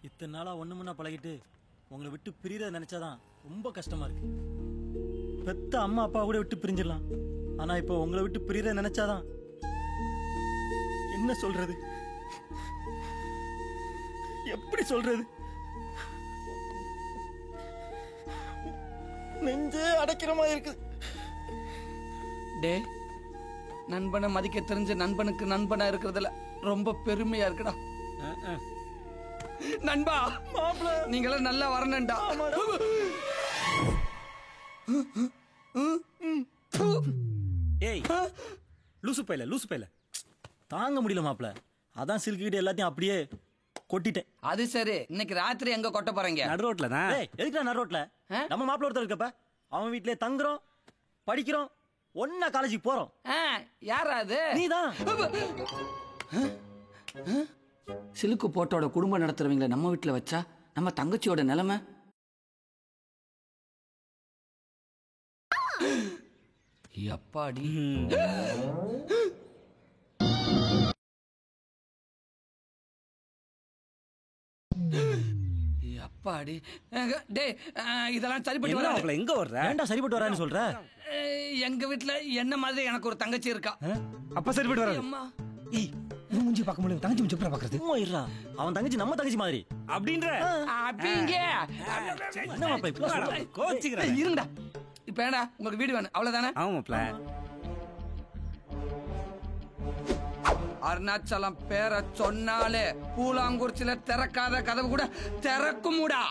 இத்தனை நாளா ஒண்ணு முன்னா பழகிட்டு உங்களை விட்டு பிரியறத நினைச்சாதான் ரொம்ப கஷ்டமா இருக்கு. பெத்த அம்மா அப்பா கூட விட்டு பிரிஞ்சிடலாம், ஆனா இப்போ உங்களை விட்டு பிரியறத நினைச்சாதான் என்ன சொல்றது, எப்படி சொல்றது, நெஞ்சே அடைக்கிற மாதிரி இருக்கு. டே, நண்பனை மதிக்க தெரிஞ்ச நண்பனுக்கு நண்பனா இருக்கிறதுல ரொம்ப பெருமையா இருக்குடா. நண்பா, நீங்களும் நல்லா வரணும்டா. ஏய் லூசு பையல தாங்க முடியல மாப்ள, அதான் சில்கிட்ட எல்லாத்தையும் அப்படியே கொட்டிட்டேன். அது சரி, இன்னைக்கு ராத்திரி எங்க கொட்ட போறீங்க? நடு ரோட்ல தான். எதுக்குடா நடு ரோட்ல? நம்ம மாப்ள ஒருத்தர் இருக்கப்ப அவன் வீட்லயே தங்குறோம், படிக்கிறோம், ஒன்னா காலேஜுக்கு போறோம். யாரா அது? நீதான். சிலுக்கு போட்டோட குடும்பம் நடத்துறவங்கள நம்ம வீட்டுல வச்சா நம்ம தங்கச்சியோட நிலைமை. அப்பாடி, அப்பாடி. டேய், இதெல்லாம் சரிப்பட்டு வராது. எங்க வர்ற? ஏன்டா சரிப்பட்டு வரான்னு சொல்ற? எங்க வீட்டுல என்ன மாதிரி எனக்கு ஒரு தங்கச்சி இருக்கா. அப்ப சரிப்பட்டு வராது. அம்மா, ஏய் இவன் மூஞ்சி பார்க்க முடியல, தங்கச்சி மூஞ்சி எப்படி பார்க்கறது? சும்மா இருடா, அவன் தங்கச்சி நம்ம தங்கச்சி மாதிரி அப்படின்ற. அப்படிங்க என்ன மாப்ள இப்ப சொல்ற? கோச்சிங்கற. இருடா, இப்ப ஏடா உங்களுக்கு வீடு வேணும் அவ்வளவுதானே? ஆமா மாப்ள. அருணாச்சலம் பேரை சொன்னாலே பூலாங்குறிச்சில திறக்காத கதவு கூட திறக்கும்டா.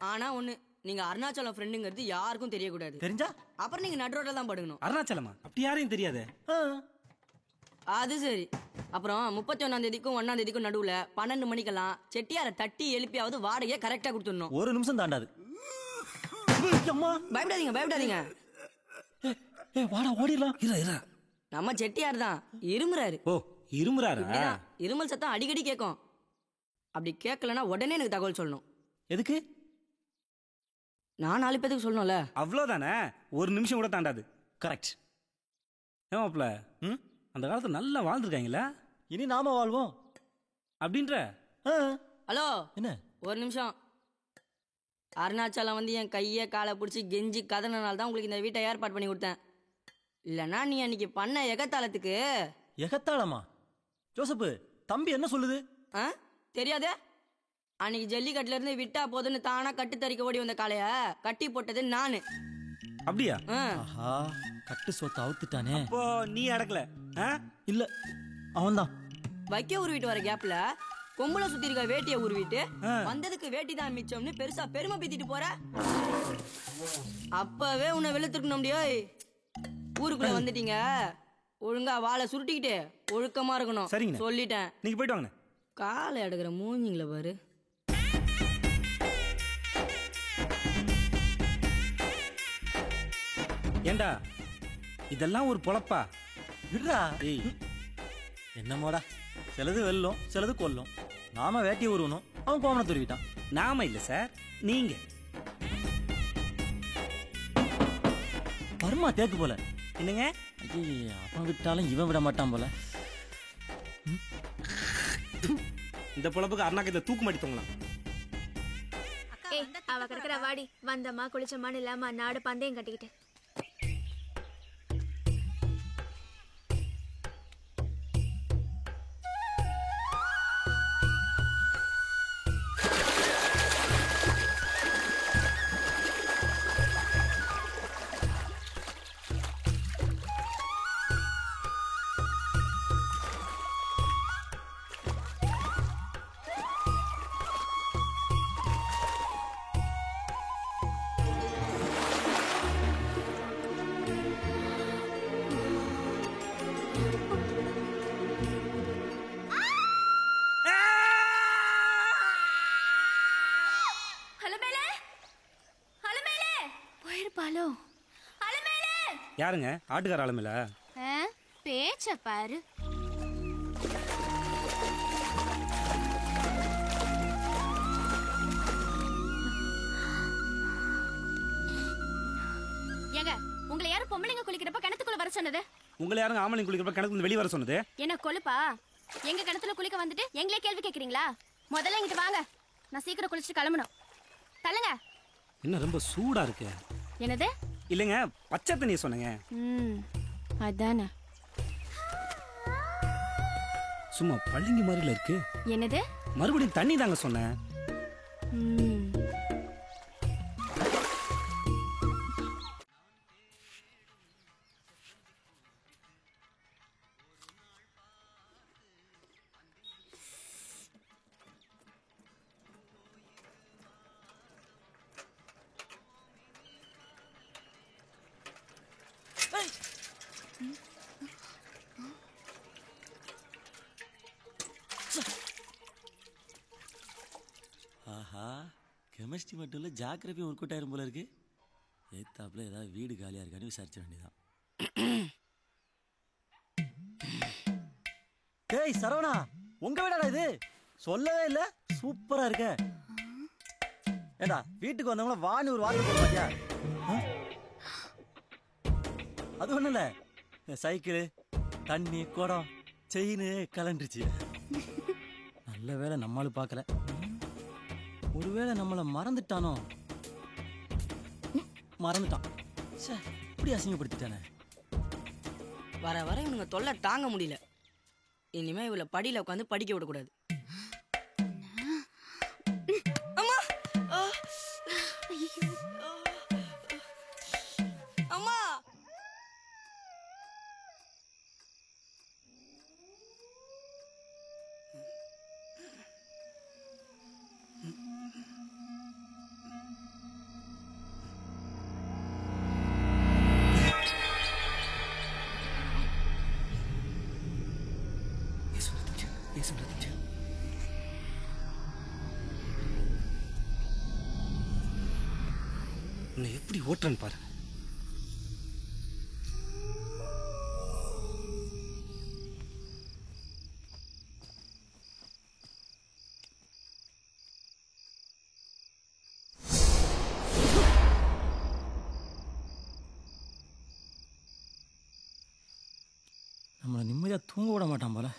ஆனா ஒண்ணு, நீங்க அருணாச்சலம் ஃப்ரெண்டுங்கிறது யாருக்கும் தெரியக்கூடாது. தெரிஞ்சா அப்புறம் நீங்க நடு ரோட்ல தான் படுக்கணும். அருணாச்சலமா? அப்படி யாரையும் தெரியாது. அது சரி. அப்புறம் 31ஆம் தேதிக்கும் 1ஆம் தேதிக்கும் நடுவுல 12 மணிக்கெல்லாம் செட்டியார தட்டி எழுப்பியாவது வாடகையை கரெக்டா கொடுத்துடணும். ஒரு நிமிஷம் தாண்டாது. பயப்படாதீங்க. ஏய் வாடா ஓடிடலாம். இரு. நம்ம செட்டியார் தான் இருமுறாரு. ஓ இருமுறாரா? இருமல் சத்தம் அடிக்கடி கேட்கும். அப்படி கேட்கலன்னா உடனே எனக்கு தகவல் சொல்லணும். எதுக்கு? நான் 4 பேருக்கு சொல்லணும்ல. அவ்வளோதானே, ஒரு நிமிஷம் கூட தாண்டாது. கரெக்ட். ஏமாப்ல, அந்த காலத்துல நல்லா வாழ்ந்துருக்காங்களா? இனி நாம வாழ்வோம் அப்படின்ற. ஹலோ, என்ன ஒரு நிமிஷம். அருணாச்சலம் வந்து என் கையை காலை பிடிச்சி கெஞ்சி கதனால தான் உங்களுக்கு இந்த வீட்டை ஏற்பாடு பண்ணி கொடுத்தேன். இல்லைன்னா நீ அன்னைக்கு பண்ண எகத்தாளத்துக்கு. எகத்தாளமா? ஜோசப்பு தம்பி என்ன சொல்லுது? தெரியாதே. அன்னைக்கு ஜல்லிக்கட்டுல இருந்து விட்டா போதுன்னு தானா கட்டு தறிக்க ஓடி வந்த காளைய கட்டி போட்டது நானு. அப்படியா? ஆஹா, கட்டு சொத்தை அவுத்துட்டானே. அப்போ நீ அடக்கல? இல்ல, அவன்தான். வைக்க உருவிட்டு வர கேப்ல கொம்புல சுத்தி இருக்க வேட்டியை உருவிட்டு வந்ததுக்கு வேட்டி தான் மிச்சம்னு பெருசா பெருமை பீத்திட்டு போற. அப்பவே உன்னை வெளுத்துருக்கணும் முடியாது. ஊருக்குள்ள வந்துட்டீங்க, ஒழுங்கா வாழை சுருட்டிக்கிட்டு ஒழுக்கமா இருக்கணும். சரிங்க, சொல்லிட்டேன். நீங்க போயிட்டு வாங்க. காலை எடுக்கிற மூஞ்சிங்கள பாரு. ஏண்டா இதெல்லாம் ஒரு பொழப்பா? விடுறா. என்னமோடா, சிலது வெல்லும் சிலது கொல்லும். நாம வேட்டியை உருவணும், அவன் கோமனை துருவிட்டான். நாம இல்ல சார், நீங்க. பர்மா தேக்கு போல. என்னங்க? அவன் விட்டாலும் இவன் விட மாட்டான் போல. இந்த பொழப்புக்கு அருணாக்கத்துல தூக்கு மாட்டி தூங்கலாம். அவ கிடக்குற வாடி, வந்தம்மா குளிச்சம்மான்னு இல்லாம நாடு பந்தயம் கட்டிக்கிட்டு. யாருங்க? ஆட்டுக்கார ஆளுமில்ல? பேச்ச பாரு. ஏங்க, உங்களை யாரும் பொம்பளைங்க குளிக்கிறப்ப கிணத்துக்குள்ள வர சொன்னது? உங்களை யாருங்க ஆம்பளைங்க குளிக்கிறப்ப கிணத்துல வெளியே வர சொன்னது? என்ன கொழுப்பா? எங்க கிணத்துல குளிக்க வந்துட்டு எங்களே கேள்வி கேக்குறீங்களா? முதல்ல இங்கிட்டு வாங்க, நான் சீக்கிரம் குளிச்சுட்டு கிளம்பணும். தள்ளுங்க. என்ன ரொம்ப சூடா இருக்கு? என்னது? இல்லைங்க, பச்சை தண்ணி சொன்னேங்க. அதானே. சும்மா பள்ளிங்க மாதிரில இருக்கு. என்னது? மறுபடியும் தண்ணி தாங்க சொன்னேன். ஆஹா, கெமிஸ்ட்ரி மட்டும் இல்லை, ஜாகிரபி ஒர்க் அவுட் ஆயிரும் போல இருக்கு. ஏத்தாப்புல ஏதாவது வீடு காலியாக இருக்கான்னு விசாரிச்ச வேண்டியதான். டேய் சரவணா, உங்க வீடாடா இது? சொல்லவே இல்லை, சூப்பரா இருக்க. ஏடா வீட்டுக்கு வந்தவங்கள வாணி ஒரு வார்த்தை போட மாட்டியா? அது ஒண்ணும் இல்ல, சைக்கிள், தண்ணி, குடம், செயின் கலண்டுருச்சு. நல்ல வேலை நம்மளும் பார்க்கல. ஒருவேளை நம்மள மறந்துட்டானோ? மறந்துட்டான். இப்படி அசிங்கப்படுத்திட்டானே. வர வர இவனுங்க தொல்லை தாங்க முடியல. இனிமே இவளை படியில உட்காந்து படிக்க விடக்கூடாது. அம்மா, அம்மா. உன்னை எப்படி ஓட்டுறேன்னு பாரு. நம்மளை நிம்மதியா தூங்க விட மாட்டான் போல.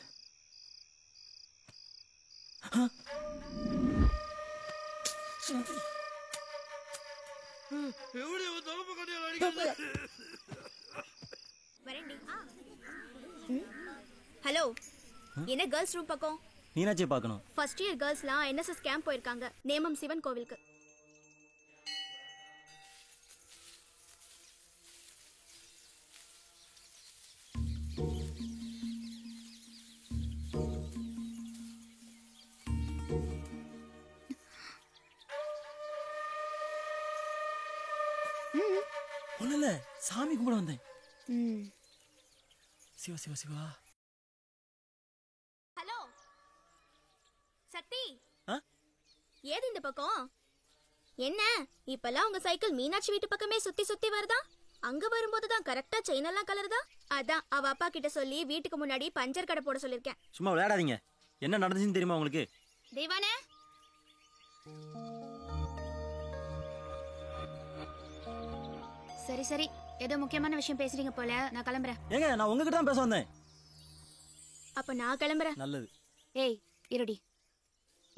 ஹலோ, என்ன கேர்ள்ஸ் ரூம் பக்கம்? நீனாச்சே பார்க்கணும். ஃபர்ஸ்ட் இயர் கேர்ள்ஸ்லாம் NSS கேம்ப் போயிருக்காங்க, நேமம் சிவன் கோவிலுக்கு. ஒண்ணுல சாமி கும்பிட வந்தேன். சிவா சிவா சிவா. ஹலோ சக்தி, ஆ? ஏது இந்த பக்கம்? என்ன இப்பெல்லாம் உங்க சைக்கிள் மீனாட்சி வீட்டு பக்கமே சுத்தி சுத்தி வருதா? அங்க வரும்போதுதான் கரெக்டா செயின் எல்லாம் கலருதா? அதான் அவ அப்பா கிட்ட சொல்லி வீட்டுக்கு முன்னாடி பஞ்சர் கடை போட சொல்லிருக்கேன். சும்மா விளையாடாதீங்க. என்ன நடந்துச்சுன்னு தெரியுமா உங்களுக்கு? தெய்வானே, சரி சரி, ஏதோ முக்கியமான விஷயம் பேசுறீங்க போல, நான் கிளம்புறேன். ஏங்க, நான் உங்ககிட்ட தான் பேச வந்தேன். அப்ப நான் கிளம்புறேன். நல்லது. ஏய் இருடி,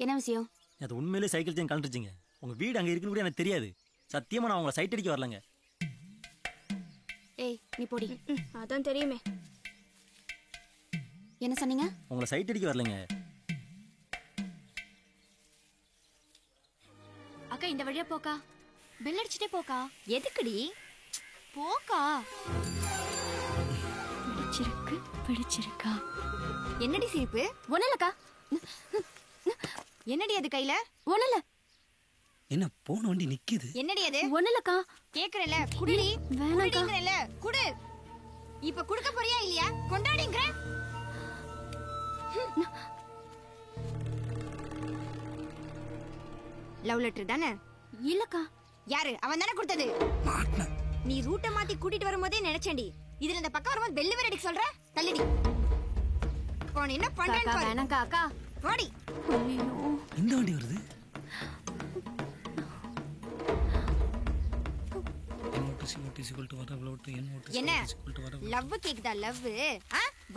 என்ன விஷயம்? அது உண்மையிலே சைக்கிள் செயின் கலந்துருச்சுங்க. உங்க வீடு அங்க இருக்குன்னு கூட எனக்கு தெரியாது. சத்தியமா நான் உங்களை சைட் அடிக்க வரலங்க. ஏய் நீ போடி. அதான் தெரியுமே. என்ன சொன்னீங்க? உங்களை சைட் அடிக்க வரலங்க. அக்கா இந்த வழியா போக்கா, பெல் அடிச்சுட்டே போக்கா. எதுக்குடி? போக்கா. பிடிச்சிருக்கு பிடிச்சிருக்கா. என்னடி சிரிப்பு? ஒண்ணலக்கா. என்னடி அது கையில? ஒண்ணல. என்ன போன வண்டி நிக்குது? என்னடி அது? ஒண்ணலக்கா. கேக்குறேல, குடுடி. வேணாங்கறேல, குடு. இப்ப குடுக்க போறியா இல்லையா? கொண்டாடிங்கற. லவ் லெட்டர் தானே? இல்லக்கா. யாரு? அவன் தானே கொடுத்தது. நீ ரூட்ட மாத்தி கூட்டிட்டு வரும்போதே நினைச்சேன்டி, இதுல இந்த பக்கம் வரும்போது பெல்லு வேற அடிக்க சொல்ற. தள்ளிடி. போன் என்ன பண்றேன்னு பாரு. வேணாங்க அக்கா. போடி. ஐயோ, இந்த வண்டி வருது. என்ன லவ் கேக்குதா? லவ்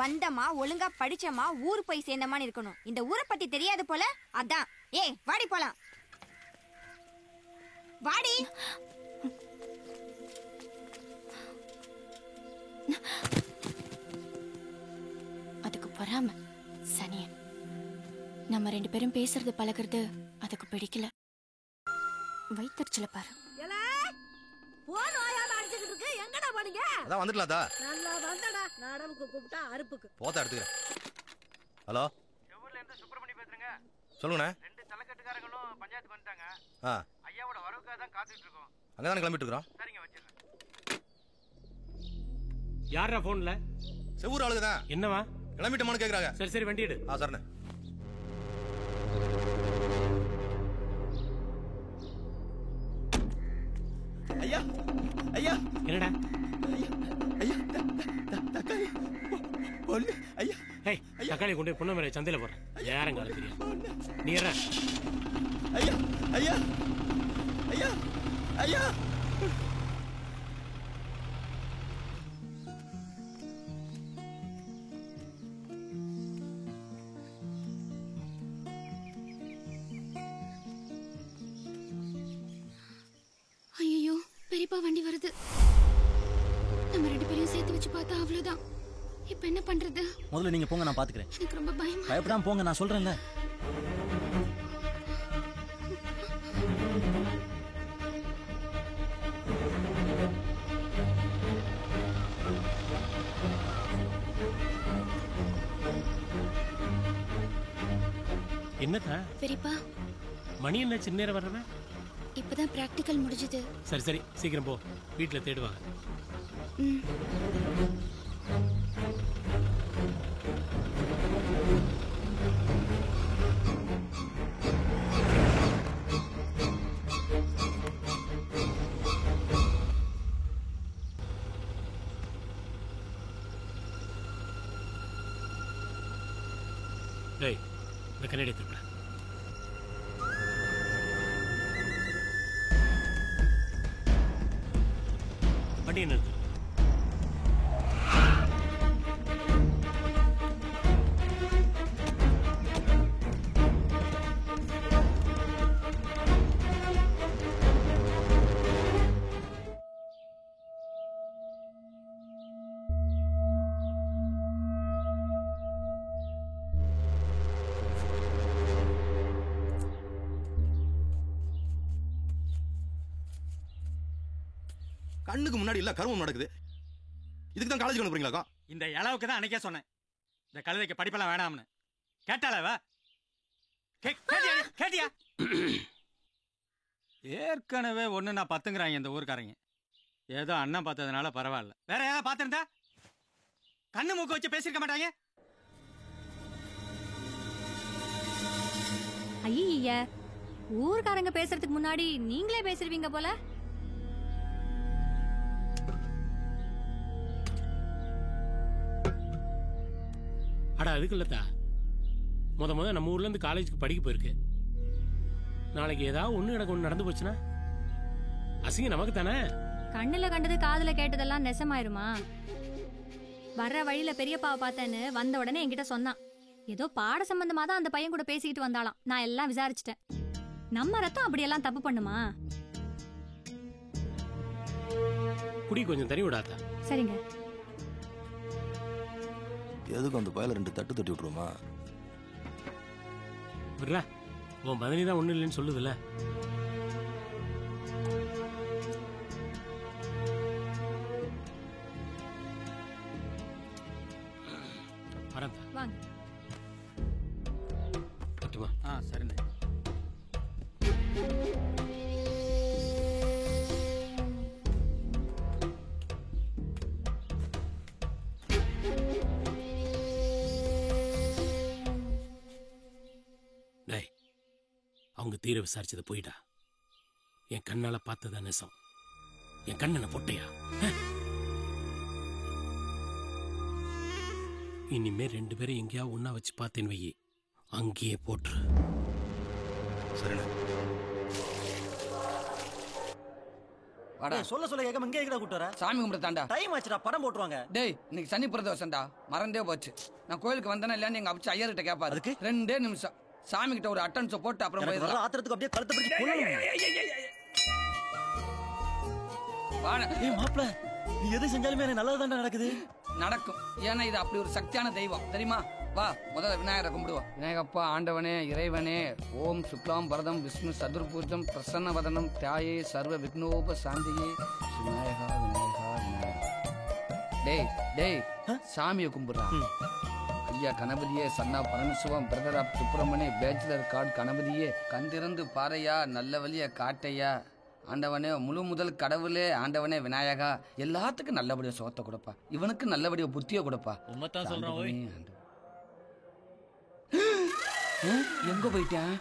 வந்தமா ஒழுங்கா படிச்சமா ஊர் போய் சேர்ந்தமான்னு இருக்கணும். இந்த ஊரை பத்தி தெரியாது போல. அதான் வாடி போலாம். வாடி. அதுக்கு பொறாம சனியன். நம்ம 2 பேரும் பேசுறது பழகிறது அதுக்கு பிடிக்கல. வயிற்றுச்சல பாரு. எங்கடா போனீங்க? அதான் வந்துட்டலாதா. நல்லா வந்தடா. நடவுக்கு கூப்பிட்டா அறுப்புக்கு. போதா எடுத்துக்கிறேன். ஹலோ, எவ்வளவு இருந்து சுப்பிரமணி பேசுறேங்க. சொல்லுங்கண்ணே. 2 தலைக்கட்டுக்காரங்களும் பஞ்சாயத்துக்கு வந்துட்டாங்க. ஐயாவோட வரவுக்காக தான் காத்துட்டு இருக்கோம். அங்கதானே கிளம்பிட்டு இருக்கோம். சரிங்க, வச்சிருக்கேன். யாரா போன்ல? செவ்வூர் ஆளுதான். என்னவா? கிளம்பிட்டோமான்னு கேக்குறாங்க. சரி சரி, வண்டி எடு. சரிண்ணே. ஐயா ஐயா, என்னடா? ஐயா தக்காளி பொண்ணு. ஐயா ஏய், தக்காளி கொண்டு போய் பொண்ணு மேல சந்தையில போடுறேன். யாரும் கால தெரியும். நீ ஏற. ஐயா ஐயா ஐயா ஐயா. ஐயோ, பெரியப்பா வண்டி வருது. நம்ம 2 பேரையும் சேர்த்து வச்சு பார்த்தா அவ்வளவுதான். இப்ப என்ன பண்றது? முதல்ல நீங்க போங்க, நான் பாத்துக்கிறேன். எனக்கு ரொம்ப பயமா. பயப்படாம போங்க, நான் சொல்றேன்ல. என்னதா பெரியப்பா, மணி என்ன சின்ன நேரம் வர்றவன்? இப்பதான் பிராக்டிகல் முடிஞ்சது. சரி சரி, சீக்கிரம் போ. வீட்டுல தேடுவாங்க. டேய், இந்த கண்ணாடி திருப்ப. வண்டியை நிறுத்து. கண்ணுக்கு முன்னாடி இல்ல கருமம் நடக்குது. இதுக்கு தான் காலேஜ் அனுப்புறீங்களா? இந்த இளவுக்கு தான் அன்னைக்கே சொன்னேன், இந்த கழுதைக்கு படிப்பெல்லாம் வேணாம்னு. கேட்டாளவ? கேட்டியா? ஏற்கனவே ஒண்ணு நான் 10ங்கிறாங்க இந்த ஊருக்காரங்க. ஏதோ அண்ணன் பார்த்ததுனால பரவாயில்ல. வேற ஏதாவது பார்த்திருந்தா கண்ணு மூக்கு வச்சு பேசிருக்க மாட்டாங்க. ஐய, ஊர்காரங்க பேசுறதுக்கு முன்னாடி நீங்களே பேசிருவீங்க போல. அடா, அதுக்கு இல்லத்தா. முத நம்ம ஊர்ல இருந்து காலேஜுக்கு படிக்க போயிருக்கு. நாளைக்கு ஏதாவது ஒண்ணு எனக்கு ஒண்ணு நடந்து போச்சுன்னா அசிங்க நமக்கு தானே. கண்ணுல கண்டது காதுல கேட்டதெல்லாம் நெசமாயிருமா? வர்ற வழியில பெரியப்பாவை பார்த்தேன்னு வந்த உடனே என்கிட்ட சொன்னான். ஏதோ பாட சம்பந்தமா தான் அந்த பையன் கூட பேசிக்கிட்டு வந்தாலாம். நான் எல்லாம் விசாரிச்சிட்டேன். நம்ம ரத்தம் அப்படியெல்லாம் தப்பு பண்ணுமா? குடி கொஞ்சம் தண்ணி விடாதா. சரிங்க. எதுக்கு அந்த பயல 2 தட்டு தட்டி விட்டுருமா? விட்றா, உன் மதனி தான் ஒண்ணு இல்லைன்னு சொல்லுதுல்ல. வாங்க. சரிண்ணே. டேய், அவங்க தீர விசாரிச்சது போயிட்டா. என் கண்ணால பார்த்ததா நெசம். என் கண்ணனை பொட்டையா? இனிமே 2 பேரும் எங்கேயா ஒன்னா வச்சு பார்த்தேன்னு வையே, அங்கேயே போட்டுரு. சரிண்ணே. வாடா. சொல்ல சொல்ல கேட்காம இங்கே எங்கடா கூட்டு வர? சாமி கும்பிட தாண்டா. டைம் ஆச்சுடா, படம் போட்டுருவாங்க. டேய் இன்னைக்கு சனி பிரதோஷம்டா, மறந்தே போச்சு. நான் கோயிலுக்கு வந்தேன்னா இல்லையான்னு எங்க அப்பச்சி ஐயர்கிட்ட கேட்பாரு. அதுக்கு 2 நிமிஷம் சாமி கிட்ட ஒரு அட்டன்ஸை போட்டு அப்புறம் எனக்கு வர ஆத்திரத்துக்கு அப்படியே கழுத்தை பிடிச்சு கொல்லணும். வாடா. ஏய் மாப்ள, நீ எது செஞ்சாலுமே எனக்கு நல்லதுதான்டா நடக்குது. நடக்கும், ஏன்னா இது அப்படி ஒரு சக்தியான தெய்வம் தெரியுமா. வா முதல்ல விநாயகரை கும்பிடுவோம். விநாயகப்பா ஆண்டவனே இறைவனே, ஓம் சுக்லாம் பரதம் விஷ்ணு சதுர்பூஜம் பிரசன்ன வதனம் தியாயே சர்வ விக்னோப சாந்தியே விநாயகா விநாயகா விநாயகா. டேய் டேய் சாமியை கும்பிடுறா. ஐயா கணபதியே, சன்னா பரமசிவம், பிரதர் ஆப் சுப்பிரமணிய, பேச்சுலர் கார்டு கணபதியே, கண்டிருந்து பாறையா, நல்ல வழிய காட்டையா, ஆண்டவனே முழு முதல் கடவுளே, ஆண்டவனே விநாயகா, எல்லாத்துக்கும் நல்லபடியா சோத்த கொடுப்பா, இவனுக்கு நல்லபடியா புத்திய கொடுப்பா. உண்மைத்தான் சொல்றேன். எங்க போயிட்டேன்?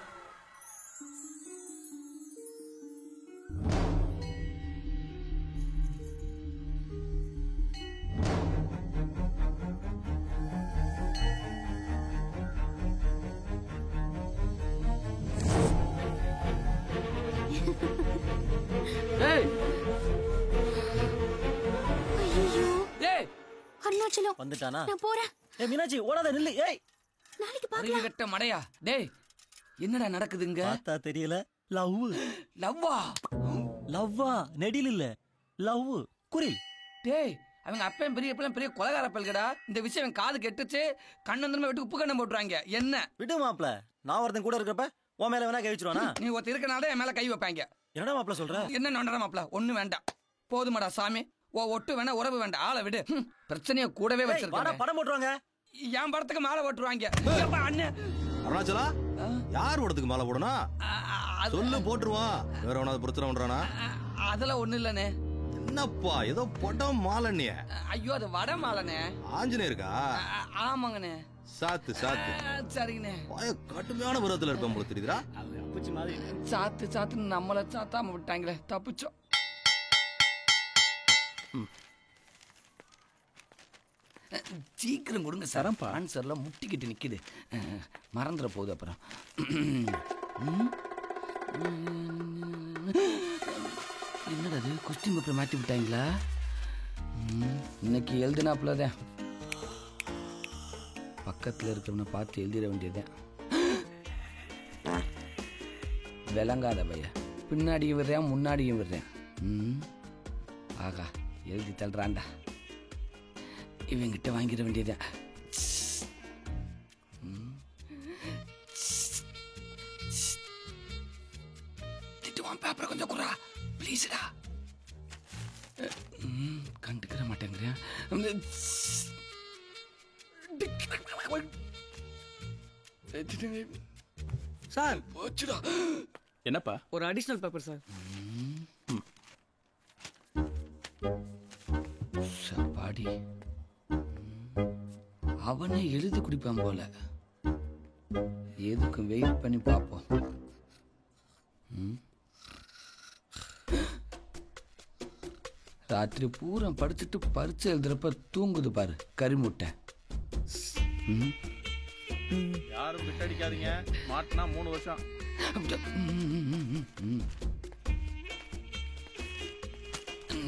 அருணாச்சலம் வந்துட்டானா? நான் போறேன். ஏய் மீனாட்சி ஓடாத நில்லு. ஏய் நாளைக்கு அறிவு பார்க்கலாம். கட்ட மடையா. டேய் என்னடா நடக்குதுங்க? பார்த்தா தெரியல. லவ். லவ்வா? லவ்வா நெடில் இல்ல, லவ் குரில். டேய் அவங்க அப்பன் பெரிய பெரிய கொலகார பல்கடா. இந்த விஷயம் காது கெட்டுச்சு, கண்ணந்தனமா விட்டு உப்பு கண்ணம் போட்டுருவாங்க. என்ன விடு மாப்ள, நான் ஒருத்தன் கூட இருக்கப்ப உன் மேல வேணா கை வச்சிருவானா? நீ ஒருத்தர் இருக்கனால என் மேல கை வைப்பாங்க. என்னடா மாப்ள சொல்ற? என்ன நோண்டா மாப்ள? ஒண்ணு வேண்டாம், போதுமாடா சாமி. ஒட்டு வேணா உறவு வேண்டாம், ஆளை விடு. பிரச்சனைய கூடவே வச்சிருக்காங்க. படம் போட்டுருவாங்க. என் படத்துக்கு மாலை போட்டுருவாங்க. அண்ணன் அருணாச்சலா, யார் படத்துக்கு மாலை போடணும் சொல்லு, போட்டுருவான். வேற ஒன்னாவது பிரச்சனை பண்றானா? அதெல்லாம் ஒண்ணு இல்லனே. என்னப்பா ஏதோ படம் மாலண்ணே? ஐயோ அது வட மாலனே. ஆஞ்சநேயருக்கா? ஆமாங்கண்ணே. சாத்து சாத்து. சரிங்கண்ணே. கடுமையான விரதத்துல இருப்பேன் போல தெரியுதுடா. சாத்து சாத்து நம்மள சாத்தாம விட்டாங்களே, தப்பிச்சோம். சீக்கிரம் கொடுங்க சார். ஆன்சர்ல முட்டிக்கிட்டு நிக்குது, மறந்துட போகுது அப்புறம். என்னடா அது, கொஸ்டின் பேப்பர் மாட்டி விட்டாங்களா? இன்னைக்கு எழுதினாப்புலதான், பக்கத்தில் இருக்கிறவனை பார்த்து எழுதிட வேண்டியதுதான். விளங்காத பைய, பின்னாடியும் விடுறேன் முன்னாடியும் விடுறேன். ஆகா எழுதி தள்ளுறான்டா. இவங்கிட்ட வாங்கிட வேண்டியதுதான். திட்டுவான், பேப்பரை கொஞ்சம் குறா ப்ளீஸ்டா. கண்டுக்கிற மாட்டேங்கிறேன் சார். போச்சுடா. என்னப்பா? ஒரு அடிஷனல் பேப்பர் சார். பாடி அவனே எழுதி குடிப்பான் போல. எதுக்கும் வெயிட் பண்ணி பார்ப்போம். ராத்திரி பூரா படிச்சுட்டு பரிச்சு எழுதுறப்ப தூங்குது பாரு கரிமுட்டை. யாரும் விட்டடிக்காதீங்க, மாட்டினா 3 வருஷம்.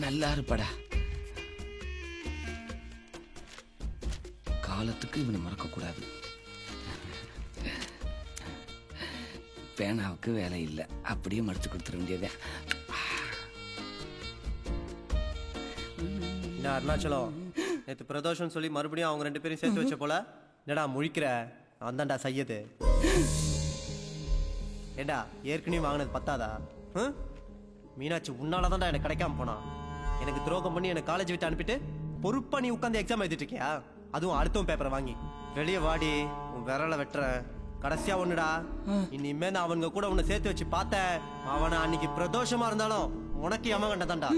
நல்லா இருப்படா. காலத்துக்கு இவனை மறக்க கூடாது. பேனாவுக்கு வேலை இல்லை, அப்படியே மடிச்சு கொடுத்துட வேண்டியதே. அருணாச்சலம், நேற்று பிரதோஷம் சொல்லி மறுபடியும் அவங்க 2 பேரும் சேர்த்து வச்ச போல. என்னடா முழிக்கிற? வந்தாண்டா சையது. ஏண்டா ஏற்கனவே வாங்கினது பத்தாதா? மீனாட்சி உன்னால தான்டா எனக்கு கிடைக்காம போனா. எனக்கு துரோகம் பண்ணி எனக்கு காலேஜ் விட்டு அனுப்பிட்டு பொறுப்பா நீ உட்காந்து எக்ஸாம் எழுதிட்டு இருக்கியா? அதுவும் அடுத்தவன் பேப்பரை வாங்கி. வெளியே வாடி, உன் விரலை வெட்டுறேன். கடைசியா ஒண்ணுடா, இனிமே நான் அவங்க கூட உன்னை சேர்த்து வச்சு பார்த்தேன். அவனை அன்னைக்கு பிரதோஷமா இருந்தாலும் உனக்கு யம கண்டதான்டா.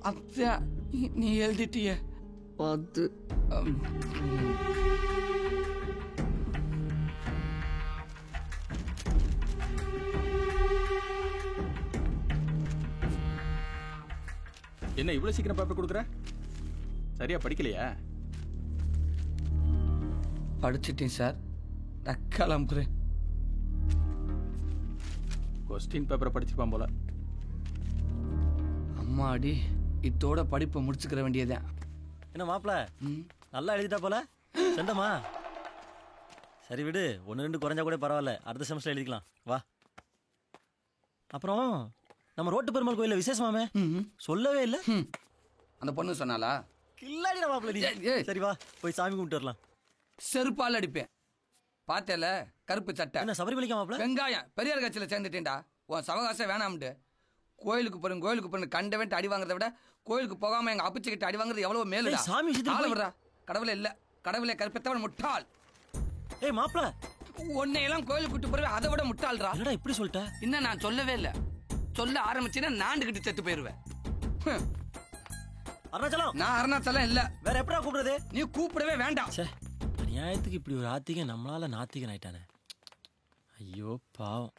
அத்தா நீ எழுதிட்டிய அது என்ன இவ்வளவு சீக்கிரம் பேப்பர் கொடுக்குற? சரியா படிக்கலையா? படிச்சிட்டேன் சார், கிளம்புறேன். கொஸ்டின் பேப்பரை படிச்சிருப்பான் போல. அம்மாடி இத்தோட படிப்பை முடிச்சுக்கிற வேண்டியதான். என்ன மாப்பிள நல்லா எழுதிட்டா போல செண்டமா? சரி விடு, 1-2 குறைஞ்சா கூட பரவாயில்ல, அடுத்த செமஸ்டர் எழுதிக்கலாம் வா. அப்புறம் நம்ம ரோட்டு பெருமாள் கோயில்ல விசேஷமாமே சொல்லவே இல்லை. அந்த பொண்ணு சொன்னாலா? கில்லாடிடா மாப்பிள நீ. சரி வா போய் சாமி கும்பிட்டு வரலாம். செருப்பால் அடிப்பேன். பார்த்தேல கருப்பு சட்டை. என்ன சபரிமலைக்கா மாப்பிள? வெங்காயம் பெரியார் கட்சியில் சேர்ந்துட்டேன்டா. உன் சவகாசம் வேணாம்ட்டு கோயிலுக்கு போறேன் கண்ட வேண்ட்டு அடி வாங்குறத விட கோயிலுக்கு போகாம எங்க அப்பச்சிக்கிட்ட அடி வாங்குறது எவ்வளவு மேலுடா. சாமி விடுறா. கடவுளே இல்ல, கடவுளே கருப்பத்தவன் முட்டாள். ஏய் மாப்பிள, உன்னையெல்லாம் கோயிலுக்கு கூட்டு போறேன், அதை விட முட்டாள்றா. என்னடா இப்படி சொல்லிட்ட? இன்னும் நான் சொல்லவே இல்லை. சொல்ல ஆரம்பிச்சேன்னா நாண்டுகிட்டு செத்து போயிருவேன். அருணாச்சலம். நான் அருணாச்சலம் இல்ல. வேற எப்படா கூப்பிடுறது? நீ கூப்பிடவே வேண்டாம். நியாயத்துக்கு இப்படி ஒரு ஆத்திகன் நம்மளால நாத்திகன் ஆயிட்டானே. ஐயோ பாவம்.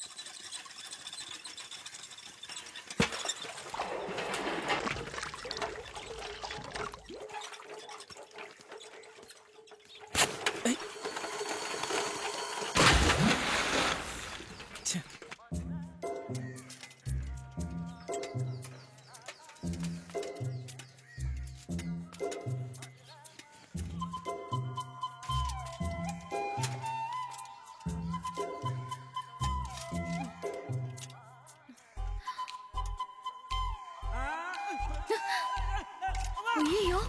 ஐயோ,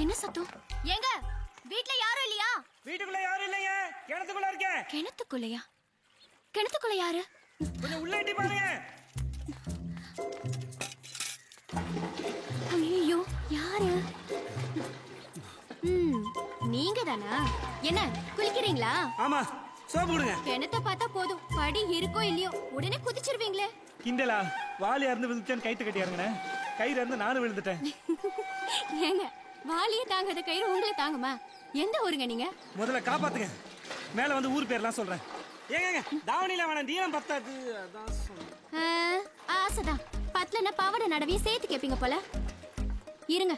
என்ன சத்தம்? ஏங்க வீட்ல யாரும் இல்லையா? வீட்டுக்குள்ள யாரும் இல்லைங்க, கிணத்துக்குள்ள இருக்கேன். கிணத்துக்குள்ளையா? கிணத்துக்குள்ள யாரு? கொஞ்சம் உள்ள எட்டி பாருங்க. ஐயோ, யாரு? நீங்க தானா? என்ன குளிக்கிறீங்களா? ஆமா, சோப்பு கொடுங்க. கிணத்தை பார்த்தா போதும், படி இருக்கோ இல்லையோ உடனே குதிச்சிருவீங்களே. கிண்டலா? வாலியா இருந்து விழுந்துட்டேன்னு கைத்து கட்டி இறங்கினேன், கயிறு இருந்து நானும் விழுந்துட்டேன். ஏங்க வாலியே தாங்காத கயிறு உங்களை தாங்குமா? எந்த ஊருங்க நீங்க? முதல்ல காப்பாத்துங்க, மேல வந்து ஊர் பேர்லாம் சொல்றேன். ஏங்க தாவணியில வேணாம், தீனம் பத்தாது. அதான் சொல்றேன். ஆசைதான், பத்தலன்னா பாவட நடவையும் சேர்த்து கேப்பீங்க போல. இருங்க.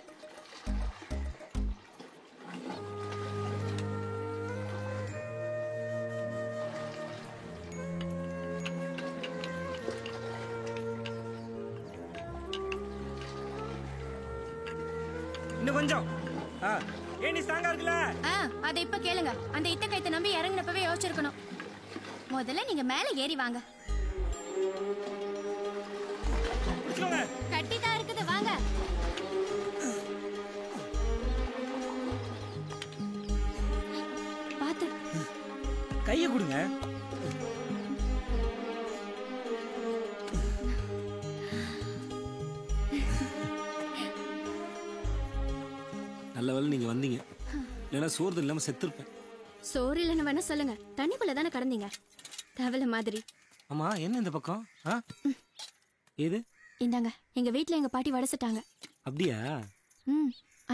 இன்னும் கொஞ்சம். ஏன் நீ ஸ்ட்ராங்கா இருக்குல்ல? அதை இப்ப கேளுங்க. அந்த இத்த கைத்தை நம்பி இறங்கினப்பவே யோசிச்சிருக்கணும். முதல்ல நீங்க மேல ஏறி வாங்க. கட்டிதான் இருக்குது, வாங்க. பாத்து கைய கொடுங்க. நல்ல வேளை நீங்க வந்தீங்க, இல்லைன்னா சோறு இல்லாம செத்துருப்பேன். சோறு இல்லைன்னு வேணா சொல்லுங்க, தண்ணிக்குள்ள தானே கடந்தீங்க தவளை மாதிரி. ஆமா, என்ன இந்த பக்கம்? ஏது? இந்தாங்க, எங்க வீட்டுல எங்க பாட்டி வடசிட்டாங்க. அப்படியா?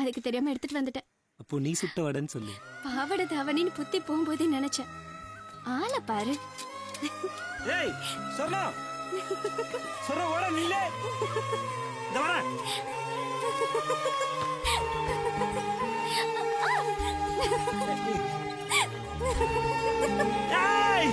அதுக்கு தெரியாம எடுத்துட்டு வந்துட்டேன். அப்போ நீ சுட்ட வடன்னு சொல்லு. பாவட தாவணின்னு புத்தி போகும்போதே நினைச்சேன். ஆளை பாரு. ஏய் சொன்னா சொன்ன ஓட நில்லே. இந்த வர. ஏய்